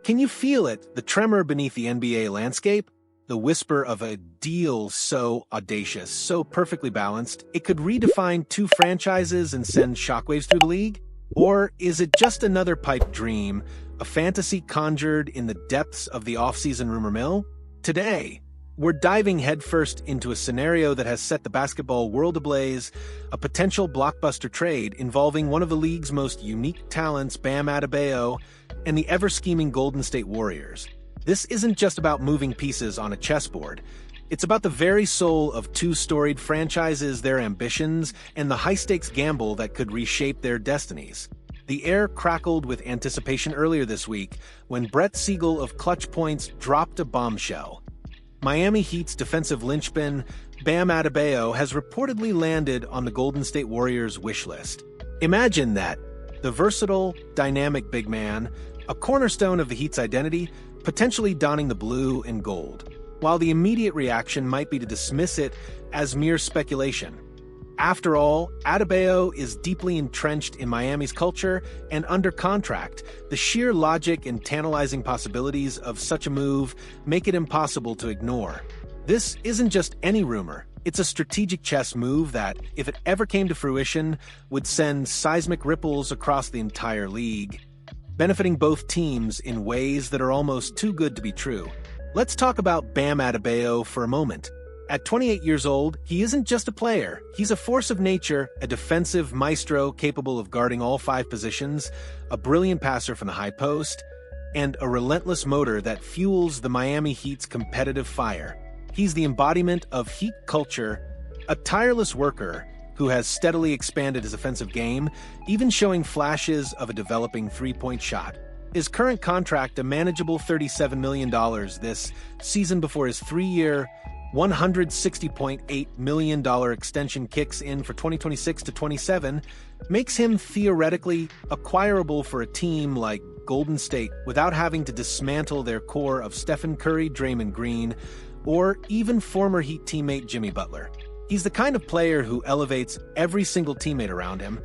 Can you feel it, the tremor beneath the NBA landscape? The whisper of a deal so audacious, so perfectly balanced, it could redefine two franchises and send shockwaves through the league? Or is it just another pipe dream, a fantasy conjured in the depths of the offseason rumor mill? Today, we're diving headfirst into a scenario that has set the basketball world ablaze, a potential blockbuster trade involving one of the league's most unique talents, Bam Adebayo, and the ever-scheming Golden State Warriors. This isn't just about moving pieces on a chessboard. It's about the very soul of two storied franchises, their ambitions, and the high-stakes gamble that could reshape their destinies. The air crackled with anticipation earlier this week when Brett Siegel of ClutchPoints dropped a bombshell. Miami Heat's defensive linchpin, Bam Adebayo, has reportedly landed on the Golden State Warriors' wish list. Imagine that. The versatile, dynamic big man, a cornerstone of the Heat's identity, potentially donning the blue and gold, while the immediate reaction might be to dismiss it as mere speculation. After all, Adebayo is deeply entrenched in Miami's culture and under contract. The sheer logic and tantalizing possibilities of such a move make it impossible to ignore. This isn't just any rumor. It's a strategic chess move that, if it ever came to fruition, would send seismic ripples across the entire league, benefiting both teams in ways that are almost too good to be true. Let's talk about Bam Adebayo for a moment. At 28 years old, he isn't just a player. He's a force of nature, a defensive maestro capable of guarding all five positions, a brilliant passer from the high post, and a relentless motor that fuels the Miami Heat's competitive fire. He's the embodiment of Heat culture, a tireless worker who has steadily expanded his offensive game, even showing flashes of a developing three-point shot. His current contract, a manageable $37 million this season before his three-year, $160.8 million extension kicks in for 2026 to 27, makes him theoretically acquirable for a team like Golden State without having to dismantle their core of Stephen Curry, Draymond Green, or even former Heat teammate Jimmy Butler. He's the kind of player who elevates every single teammate around him,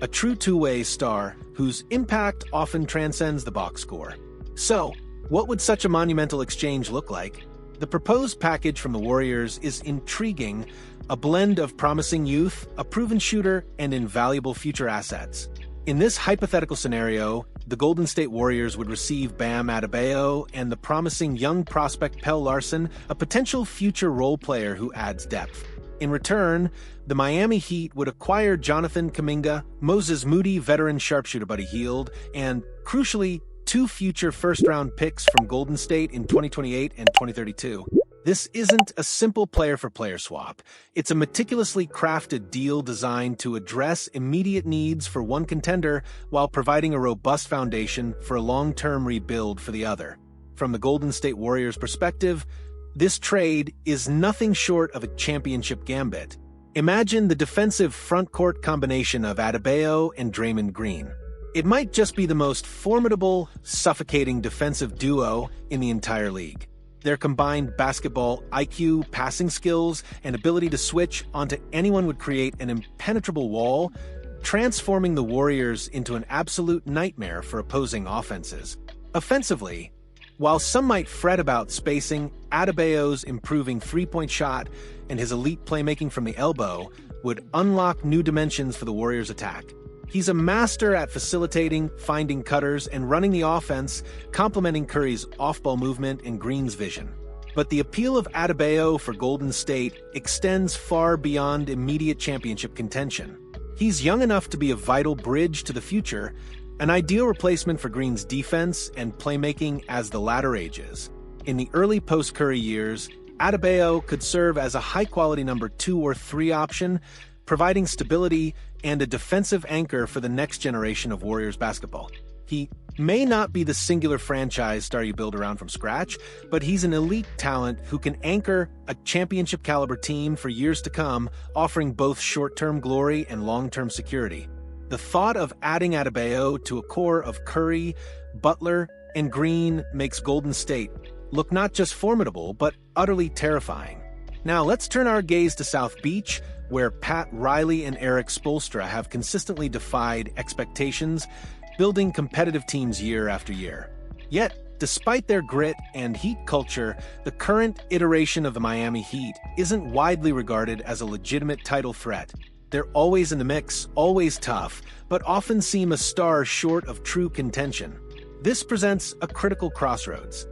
a true two-way star whose impact often transcends the box score. So, what would such a monumental exchange look like? The proposed package from the Warriors is intriguing, a blend of promising youth, a proven shooter, and invaluable future assets. In this hypothetical scenario, the Golden State Warriors would receive Bam Adebayo and the promising young prospect Pelle Larsson, a potential future role player who adds depth. In return, the Miami Heat would acquire Jonathan Kuminga, Moses Moody, veteran sharpshooter Buddy Hield, and, crucially, two future first-round picks from Golden State in 2028 and 2032. This isn't a simple player-for-player swap. It's a meticulously crafted deal designed to address immediate needs for one contender while providing a robust foundation for a long-term rebuild for the other. From the Golden State Warriors' perspective, this trade is nothing short of a championship gambit. Imagine the defensive front-court combination of Adebayo and Draymond Green. It might just be the most formidable, suffocating defensive duo in the entire league. Their combined basketball IQ, passing skills, and ability to switch onto anyone would create an impenetrable wall, transforming the Warriors into an absolute nightmare for opposing offenses. Offensively, while some might fret about spacing, Adebayo's improving three-point shot and his elite playmaking from the elbow would unlock new dimensions for the Warriors' attack. He's a master at facilitating, finding cutters, and running the offense, complementing Curry's off-ball movement and Green's vision. But the appeal of Adebayo for Golden State extends far beyond immediate championship contention. He's young enough to be a vital bridge to the future, an ideal replacement for Green's defense and playmaking as the latter ages. In the early post-Curry years, Adebayo could serve as a high-quality number 2 or 3 option, providing stability and a defensive anchor for the next generation of Warriors basketball. He may not be the singular franchise star you build around from scratch, but he's an elite talent who can anchor a championship-caliber team for years to come, offering both short-term glory and long-term security. The thought of adding Adebayo to a core of Curry, Butler, and Green makes Golden State look not just formidable, but utterly terrifying. Now let's turn our gaze to South Beach, where Pat Riley and Eric Spoelstra have consistently defied expectations, building competitive teams year after year. Yet, Despite their grit and Heat culture, the current iteration of the Miami Heat isn't widely regarded as a legitimate title threat. They're always in the mix, always tough, but often seem a star short of true contention. This presents a critical crossroads.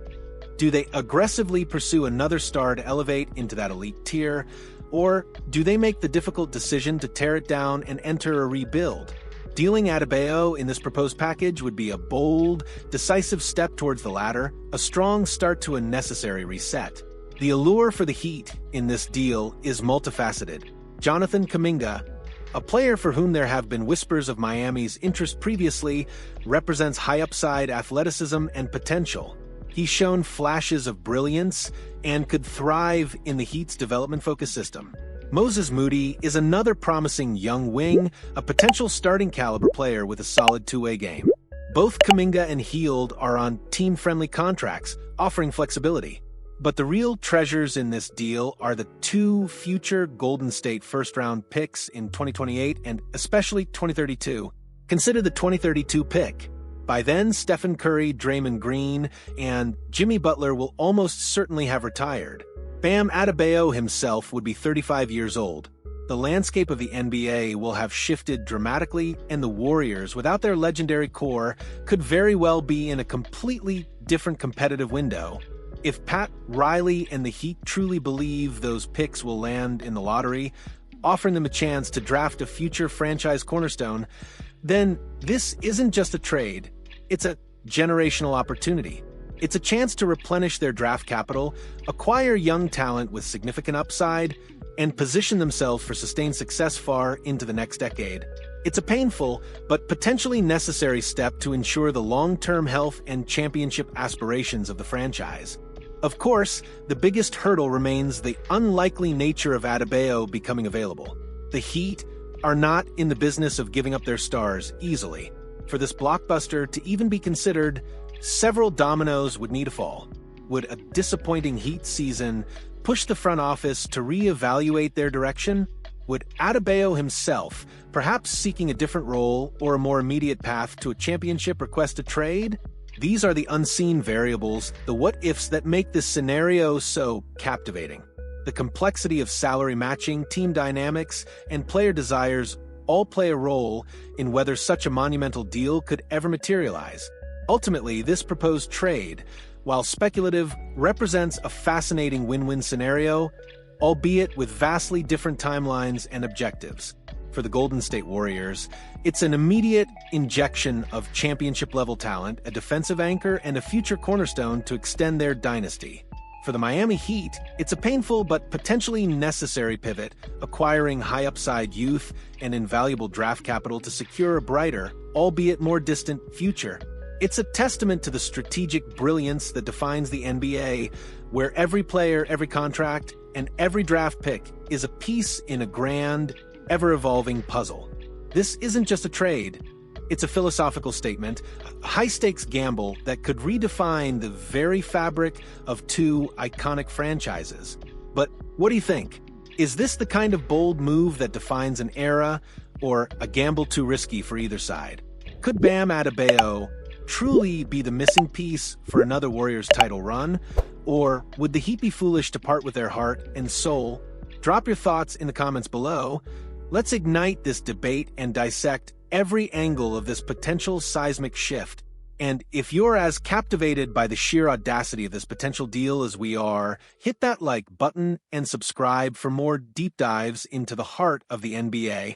Do they aggressively pursue another star to elevate into that elite tier, or do they make the difficult decision to tear it down and enter a rebuild? Dealing Adebayo in this proposed package would be a bold, decisive step towards the latter, a strong start to a necessary reset. The allure for the Heat in this deal is multifaceted. Jonathan Kuminga, a player for whom there have been whispers of Miami's interest previously, represents high upside athleticism and potential. He's shown flashes of brilliance and could thrive in the Heat's development-focused system. Moody is another promising young wing, a potential starting caliber player with a solid two-way game. Both Kuminga and Hield are on team-friendly contracts, offering flexibility. But the real treasures in this deal are the two future Golden State first-round picks in 2028 and especially 2032. Consider the 2032 pick. By then, Stephen Curry, Draymond Green, and Jimmy Butler will almost certainly have retired. Bam Adebayo himself would be 35 years old. The landscape of the NBA will have shifted dramatically, and the Warriors, without their legendary core, could very well be in a completely different competitive window. If Pat Riley and the Heat truly believe those picks will land in the lottery, offering them a chance to draft a future franchise cornerstone, then this isn't just a trade, it's a generational opportunity. It's a chance to replenish their draft capital, acquire young talent with significant upside, and position themselves for sustained success far into the next decade. It's a painful, but potentially necessary step to ensure the long-term health and championship aspirations of the franchise. Of course, the biggest hurdle remains the unlikely nature of Adebayo becoming available. The Heat are not in the business of giving up their stars easily. For this blockbuster to even be considered, several dominoes would need to fall. Would a disappointing Heat season push the front office to reevaluate their direction? Would Adebayo himself, perhaps seeking a different role or a more immediate path to a championship, request a trade? These are the unseen variables, the what-ifs that make this scenario so captivating. The complexity of salary matching, team dynamics, and player desires all play a role in whether such a monumental deal could ever materialize. Ultimately, this proposed trade, while speculative, represents a fascinating win-win scenario, albeit with vastly different timelines and objectives. For the Golden State Warriors, it's an immediate injection of championship-level talent, a defensive anchor, and a future cornerstone to extend their dynasty. For the Miami Heat, it's a painful but potentially necessary pivot, acquiring high-upside youth and invaluable draft capital to secure a brighter, albeit more distant, future. It's a testament to the strategic brilliance that defines the NBA, where every player, every contract, and every draft pick is a piece in a grand, ever-evolving puzzle. This isn't just a trade. It's a philosophical statement, a high-stakes gamble that could redefine the very fabric of two iconic franchises. But what do you think? Is this the kind of bold move that defines an era, or a gamble too risky for either side? Could Bam Adebayo truly be the missing piece for another Warriors title run, or would the Heat be foolish to part with their heart and soul? Drop your thoughts in the comments below. Let's ignite this debate and dissect every angle of this potential seismic shift. And if you're as captivated by the sheer audacity of this potential deal as we are, hit that like button and subscribe for more deep dives into the heart of the NBA.